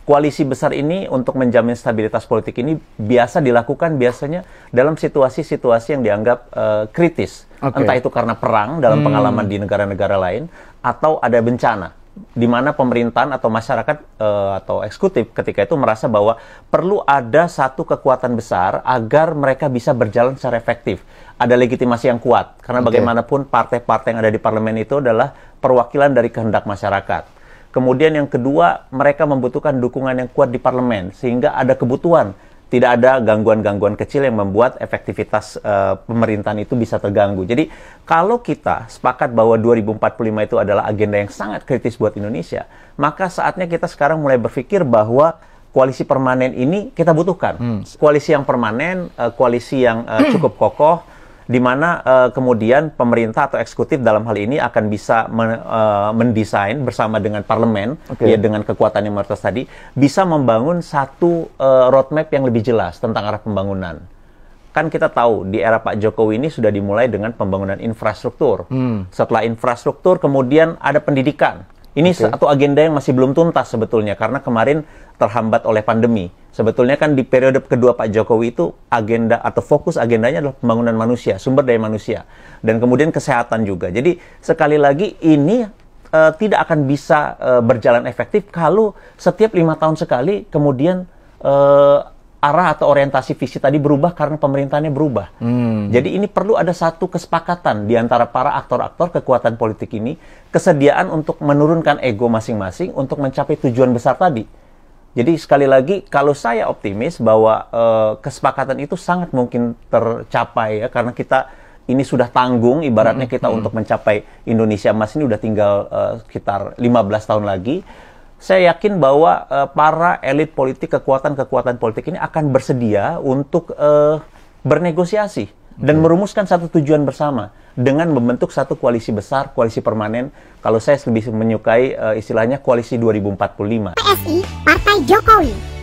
koalisi besar ini untuk menjamin stabilitas politik ini biasa dilakukan biasanya dalam situasi-situasi yang dianggap kritis. Entah itu karena perang dalam pengalaman di negara-negara lain, atau ada bencana, di mana pemerintahan atau masyarakat atau eksekutif ketika itu merasa bahwa perlu ada satu kekuatan besar agar mereka bisa berjalan secara efektif. Ada legitimasi yang kuat, karena bagaimanapun partai-partai yang ada di parlemen itu adalah perwakilan dari kehendak masyarakat. Kemudian yang kedua, mereka membutuhkan dukungan yang kuat di parlemen, sehingga ada kebutuhan. Tidak ada gangguan-gangguan kecil yang membuat efektivitas pemerintahan itu bisa terganggu. Jadi, kalau kita sepakat bahwa 2045 itu adalah agenda yang sangat kritis buat Indonesia, maka saatnya kita sekarang mulai berpikir bahwa koalisi permanen ini kita butuhkan. Koalisi yang permanen, koalisi yang cukup kokoh, di mana kemudian pemerintah atau eksekutif dalam hal ini akan bisa mendesain bersama dengan parlemen, ya, dengan kekuatan yang mayoritas tadi, bisa membangun satu roadmap yang lebih jelas tentang arah pembangunan. Kan kita tahu di era Pak Jokowi ini sudah dimulai dengan pembangunan infrastruktur. Setelah infrastruktur kemudian ada pendidikan. Ini satu agenda yang masih belum tuntas sebetulnya, karena kemarin terhambat oleh pandemi. Sebetulnya kan di periode kedua Pak Jokowi itu agenda atau fokus agendanya adalah pembangunan manusia, sumber daya manusia, dan kemudian kesehatan juga. Jadi sekali lagi ini tidak akan bisa berjalan efektif kalau setiap 5 tahun sekali kemudian arah atau orientasi visi tadi berubah karena pemerintahannya berubah. Jadi ini perlu ada satu kesepakatan di antara para aktor-aktor kekuatan politik ini, kesediaan untuk menurunkan ego masing-masing untuk mencapai tujuan besar tadi. Jadi sekali lagi, kalau saya optimis bahwa kesepakatan itu sangat mungkin tercapai ya, karena kita ini sudah tanggung, ibaratnya kita untuk mencapai Indonesia Emas ini udah tinggal sekitar 15 tahun lagi. Saya yakin bahwa para elit politik, kekuatan-kekuatan politik ini akan bersedia untuk bernegosiasi dan merumuskan satu tujuan bersama dengan membentuk satu koalisi besar, koalisi permanen. Kalau saya lebih menyukai istilahnya koalisi 2045. PSI, Partai Jokowi.